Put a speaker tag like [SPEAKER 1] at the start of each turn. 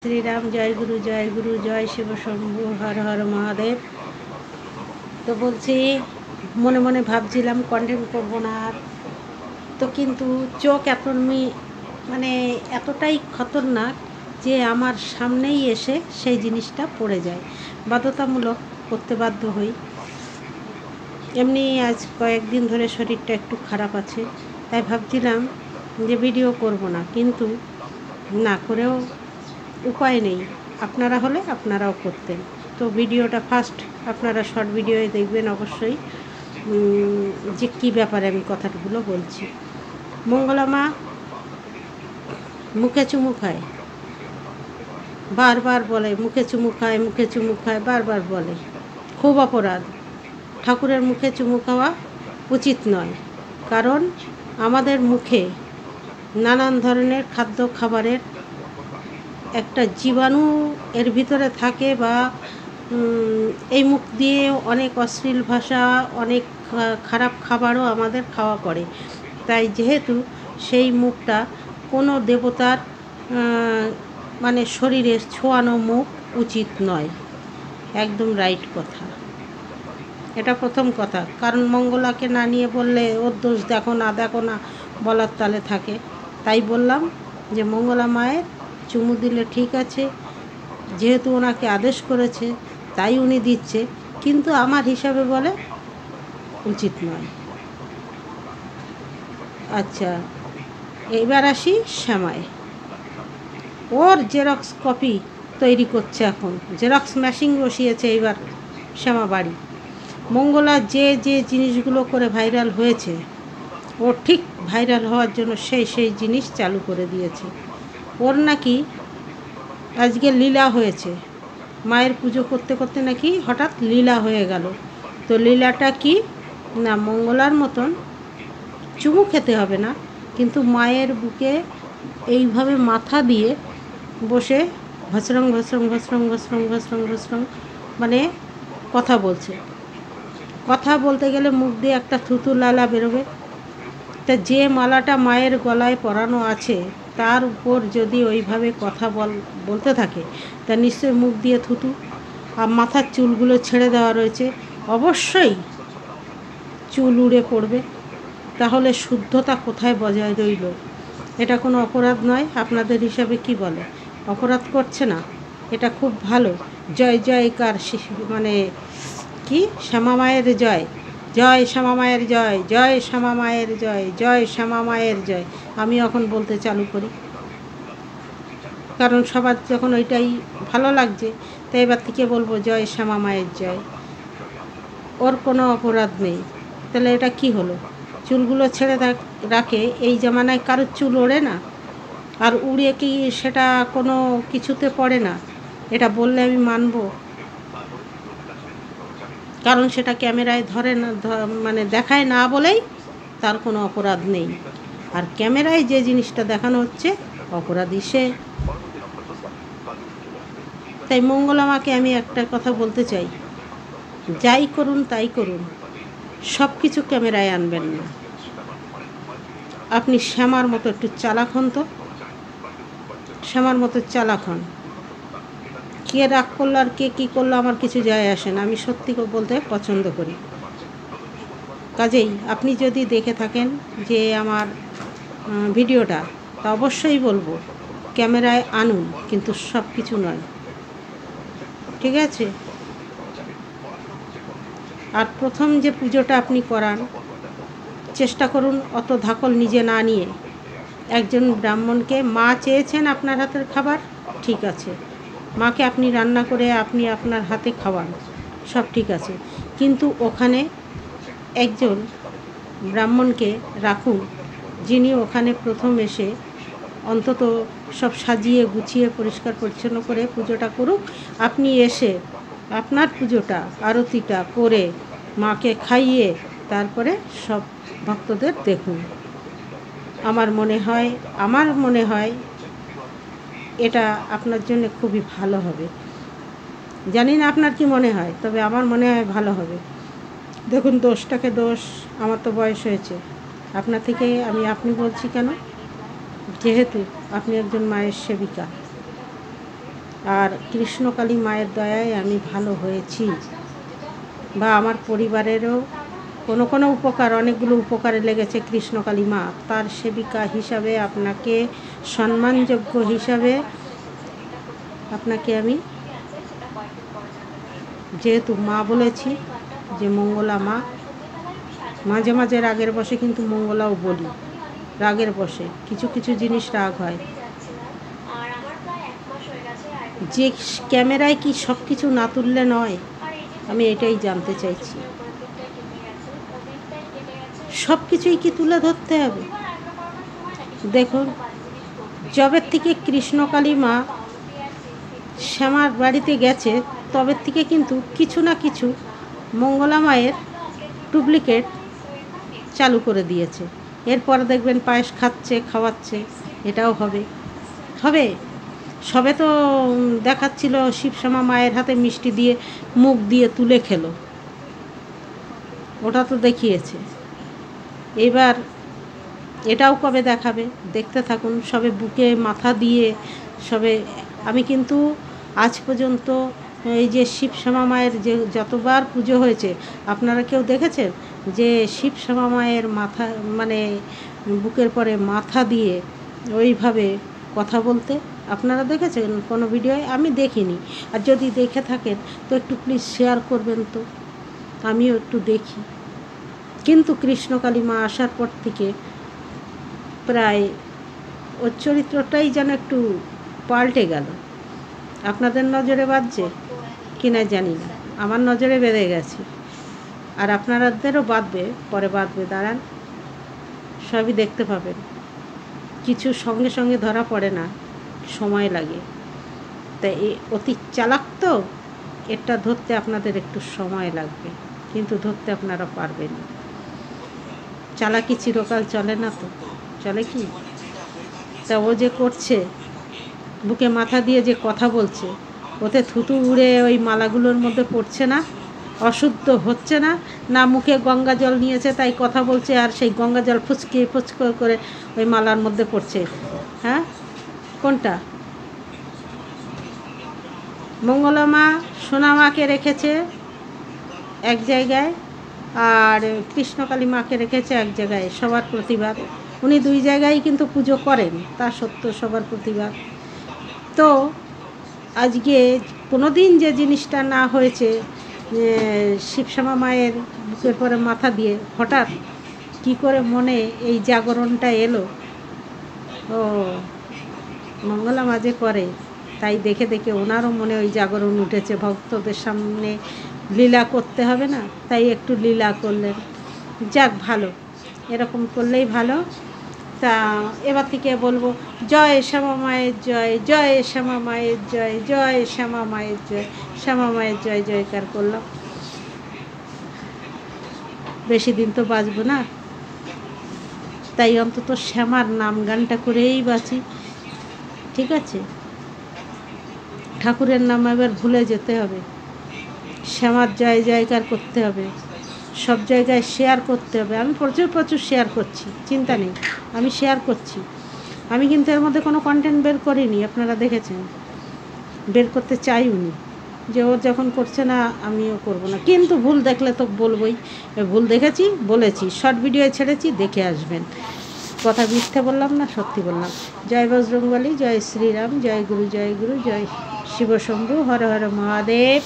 [SPEAKER 1] শ্রীরাম জয় গুরু জয় শিব শম্ভু হর হর মহাদেব। তো বলছি, মনে মনে ভাবছিলাম কন্টেন্ট করবো না আর, তো কিন্তু চোখ মানে এতটাই খতরনাক যে আমার সামনেই এসে সেই জিনিসটা পড়ে যায়, বাধ্যতামূলক করতে বাধ্য হই। এমনি আজ কয়েকদিন ধরে শরীরটা একটু খারাপ আছে, তাই ভাবছিলাম যে ভিডিও করব না, কিন্তু না করেও উপায় নেই। আপনারা হলে আপনারাও করতেন। তো ভিডিওটা ফার্স্ট আপনারা শর্ট ভিডিওয়ে দেখবেন অবশ্যই, যে কী ব্যাপারে আমি কথাগুলো বলছি। মঙ্গলা মা মুখে চুমু খায়, বারবার বলে মুখে চুমু খায়, মুখে চুমু খায়, বারবার বলে। খুব অপরাধ। ঠাকুরের মুখে চুমু খাওয়া উচিত নয়, কারণ আমাদের মুখে নানান ধরনের খাদ্য খাবারের একটা জীবাণু এর ভিতরে থাকে, বা এই মুখ দিয়ে অনেক অশ্লীল ভাষা, অনেক খারাপ খাবারও আমাদের খাওয়া পড়ে। তাই যেহেতু সেই মুখটা কোনো দেবতার মানে শরীরে ছোঁয়ানো মুখ উচিত নয়। একদম রাইট কথা, এটা প্রথম কথা। কারণ মঙ্গলাকে না নিয়ে বললে ওর দোষ দেখো না বলার তালে থাকে। তাই বললাম যে মঙ্গলা মায়ের চুমু দিলে ঠিক আছে, যেহেতু ওনাকে আদেশ করেছে তাই উনি দিচ্ছে, কিন্তু আমার হিসাবে বলে উচিত নয়। আচ্ছা, এবার আসি শ্যামায়। ওর জেরক্স কপি তৈরি করছে, এখন জেরক্স মেশিন বসিয়েছে এইবার শ্যামা বাড়ি। মঙ্গলা যে যে জিনিসগুলো করে ভাইরাল হয়েছে, ও ঠিক ভাইরাল হওয়ার জন্য সেই জিনিস চালু করে দিয়েছে। ওর নাকি আজকে লীলা হয়েছে, মায়ের পুজো করতে করতে নাকি হঠাৎ লীলা হয়ে গেল। তো লীলাটা কি না, মঙ্গলার মতন চুমু খেতে হবে না, কিন্তু মায়ের বুকে এইভাবে মাথা দিয়ে বসে ঘসরং ঘসরং ঘসরং ঘসরং ঘসরং ঘসরং মানে কথা বলছে। কথা বলতে গেলে মুখ দিয়ে একটা থুতু লালা বেরোবে। তা যে মালাটা মায়ের গলায় পরানো আছে তার উপর যদি ওইভাবে কথা বলতে থাকে, তা নিশ্চয়ই মুখ দিয়ে থুতু। আর মাথার চুলগুলো ছেড়ে দেওয়া রয়েছে, অবশ্যই চুল উড়ে পড়বে। তাহলে শুদ্ধতা কোথায় বজায় রইল? এটা কোনো অপরাধ নয়? আপনাদের হিসাবে কি বলে? অপরাধ করছে না, এটা খুব ভালো। জয় জয়কার, মানে কি, শ্যামা মায়ের জয়, জয় শ্যামা মায়ের জয়, জয় শ্যামা মায়ের জয়, জয় শ্যামা মায়ের জয়। আমি এখন বলতে চালু করি, কারণ সবার যখন ওইটাই ভালো লাগছে, তাই এবার থেকে বলবো জয় শ্যামা মায়ের জয়। ওর কোনো অপরাধ নেই। তাহলে এটা কি হলো? চুলগুলো ছেড়ে রাখে, এই জামানায় কারোর চুল ওড়ে না, আর উড়ে কি সেটা কোনো কিছুতে পড়ে না? এটা বললে আমি মানব, কারণ সেটা ক্যামেরায় ধরে না, মানে দেখায় না বলেই তার কোনো অপরাধ নেই। আর ক্যামেরায় যে জিনিসটা দেখানো হচ্ছে, অপরাধী সে। তাই মঙ্গলামাকে আমি একটা কথা বলতে চাই, যাই করুন তাই করুন, সব কিছু ক্যামেরায় আনবেন না। আপনি শ্যামার মতো একটু চালাক হন, তো শ্যামার মতো চালাক হন। কে রাগ করলো আর কে কী করলো আমার কিছু যায় আসে না, আমি সত্যি বলতে পছন্দ করি। কাজেই আপনি যদি দেখে থাকেন যে আমার ভিডিওটা, তা অবশ্যই বলবো ক্যামেরায় আনুন, কিন্তু সব কিছু নয়, ঠিক আছে? আর প্রথম যে পুজোটা আপনি করান, চেষ্টা করুন অত ধাকল নিজে না নিয়ে। একজন ব্রাহ্মণকে, মা চেয়েছেন আপনার হাতের খাবার, ঠিক আছে, মাকে আপনি রান্না করে আপনি আপনার হাতে খাওয়ান, সব ঠিক আছে, কিন্তু ওখানে একজন ব্রাহ্মণকে রাখুন, যিনি ওখানে প্রথম এসে অন্তত সব সাজিয়ে গুছিয়ে পরিষ্কার পরিচ্ছন্ন করে পুজোটা করুক। আপনি এসে আপনার পুজোটা, আরতিটা করে মাকে খাইয়ে তারপরে সব ভক্তদের দেখুন। আমার মনে হয় এটা আপনার জন্য খুবই ভালো হবে। জানি না আপনার কি মনে হয়, তবে আমার মনে হয় ভালো হবে। দেখুন, দোষটাকে দোষ, আমার তো বয়স হয়েছে, আপনার থেকে আমি আপনি বলছি কেন? যেহেতু আপনি একজন মায়ের সেবিকা, আর কৃষ্ণকালী মায়ের দয়ায় আমি ভালো হয়েছি, বা আমার পরিবারেরও কোনো কোনো উপকার, অনেকগুলো উপকারে লেগেছে কৃষ্ণকালী মা। তার সেবিকা হিসাবে আপনাকে, সম্মানযোগ্য হিসাবে আপনাকে আমি যেহেতু মা বলেছি, যে মঙ্গলা মা, মাঝে মাঝে রাগের বশে কিন্তু মঙ্গলাও বলি, রাগের বশে কিছু কিছু জিনিস রাগ হয়। যে ক্যামেরায় কি সব কিছু না তুললে নয়, আমি এটাই জানতে চাইছি। সব কিছুই কি তুলে ধরতে হবে? দেখুন, যবের থেকে কৃষ্ণকালী মা শ্যামার বাড়িতে গেছে, তবের থেকে কিন্তু কিছু না কিছু মঙ্গলা মায়ের ডুপ্লিকেট চালু করে দিয়েছে। এরপর দেখবেন পায়েস খাচ্ছে, খাওয়াচ্ছে, এটাও হবে হবে। সবে তো দেখাচ্ছিল শিবশ্যামা মায়ের হাতে মিষ্টি দিয়ে মুখ দিয়ে তুলে খেলো, ওটা তো দেখিয়েছে। এবার এটাও কবে দেখাবে দেখতে থাকুন। সবে বুকে মাথা দিয়ে সবে, আমি কিন্তু আজ পর্যন্ত এই যে শিবশ্যামা মায়ের যে যতবার পুজো হয়েছে, আপনারা কেউ দেখেছেন যে শিবশ্যামা মায়ের মাথা মানে বুকের পরে মাথা দিয়ে ওইভাবে কথা বলতে? আপনারা দেখেছেন কোনো ভিডিওয়? আমি দেখিনি। আর যদি দেখে থাকেন তো একটু প্লিজ শেয়ার করবেন, তো আমিও একটু দেখি। কিন্তু কৃষ্ণকালী মা আসার পর থেকে প্রায় ওর চরিত্রটাই যেন একটু পাল্টে গেল। আপনাদের নজরে বাজছে কিনা জানি না, আমার নজরে বেঁধে গেছে, আর আপনাদেরও বাঁধবে, পরে বাঁধবে, দাঁড়ান, সবই দেখতে পাবেন। কিছু সঙ্গে সঙ্গে ধরা পড়ে না, সময় লাগে। তাই অতি চালাক তো, এটা ধরতে আপনাদের একটু সময় লাগবে, কিন্তু ধরতে আপনারা পারবেন। চালাকি চিরকাল চলে না তো, চলে কি? তা ও যে করছে, বুকে মাথা দিয়ে যে কথা বলছে, ওতে থুতু উড়ে ওই মালাগুলোর মধ্যে পড়ছে না? অশুদ্ধ হচ্ছে না? না মুখে গঙ্গা জল নিয়েছে তাই কথা বলছে, আর সেই গঙ্গা জল ফুচকে ফুচকে করে ওই মালার মধ্যে পড়ছে? হ্যাঁ, কোনটা? মঙ্গলা মা সোনা মাকে রেখেছে এক জায়গায়, আর কৃষ্ণকালী মাকে রেখেছে এক জায়গায়। সবার প্রতিবাদ, উনি দুই জায়গায় কিন্তু পুজো করেন, তা সত্য সবার প্রতিবাদ। তো আজকে কোনো দিন যে জিনিসটা না হয়েছে, শিবশ্যামা মায়ের বুকের পরে মাথা দিয়ে, হঠাৎ কি করে মনে এই জাগরণটা এলো? ও মঙ্গলা মাঝে করে, তাই দেখে দেখে ওনারও মনে ওই জাগরণ উঠেছে, ভক্তদের সামনে লীলা করতে হবে না, তাই একটু লীলা করলেন। যাক, ভালো, এরকম করলেই ভালো। তা এবার থেকে বলবো, জয় শ্যামা মায়ের জয়, জয় শ্যামা মায়ের জয়, জয় শ্যামা মায়ের জয়, শ্যামা মায়ের জয় জয়কার করলাম। বেশি দিন তো বাঁচবো না, তাই অন্তত শ্যামার নাম গানটা করেই বাঁচি, ঠিক আছে? ঠাকুরের নাম এবার ভুলে যেতে হবে, শ্যামার জয় জয়কার করতে হবে, সব জায়গায় শেয়ার করতে হবে। আমি প্রচুর প্রচুর শেয়ার করছি, চিন্তা নেই, আমি শেয়ার করছি। আমি কিন্তু এর মধ্যে কোনো কন্টেন্ট বের করিনি, আপনারা দেখেছেন, বের করতে চাইনি, যে ও যখন করছে না আমিও করব না। কিন্তু ভুল দেখলে তো বলবই, ভুল দেখেছি বলেছি, শর্ট ভিডিও ছেড়েছি, দেখে আসবেন। কথা মিথ্যে বললাম না, সত্যি বললাম। জয় বজরংবলী, জয় শ্রীরাম, জয় গুরু, জয় গুরু, জয় শিবশম্ভু, হর হর মহাদেব।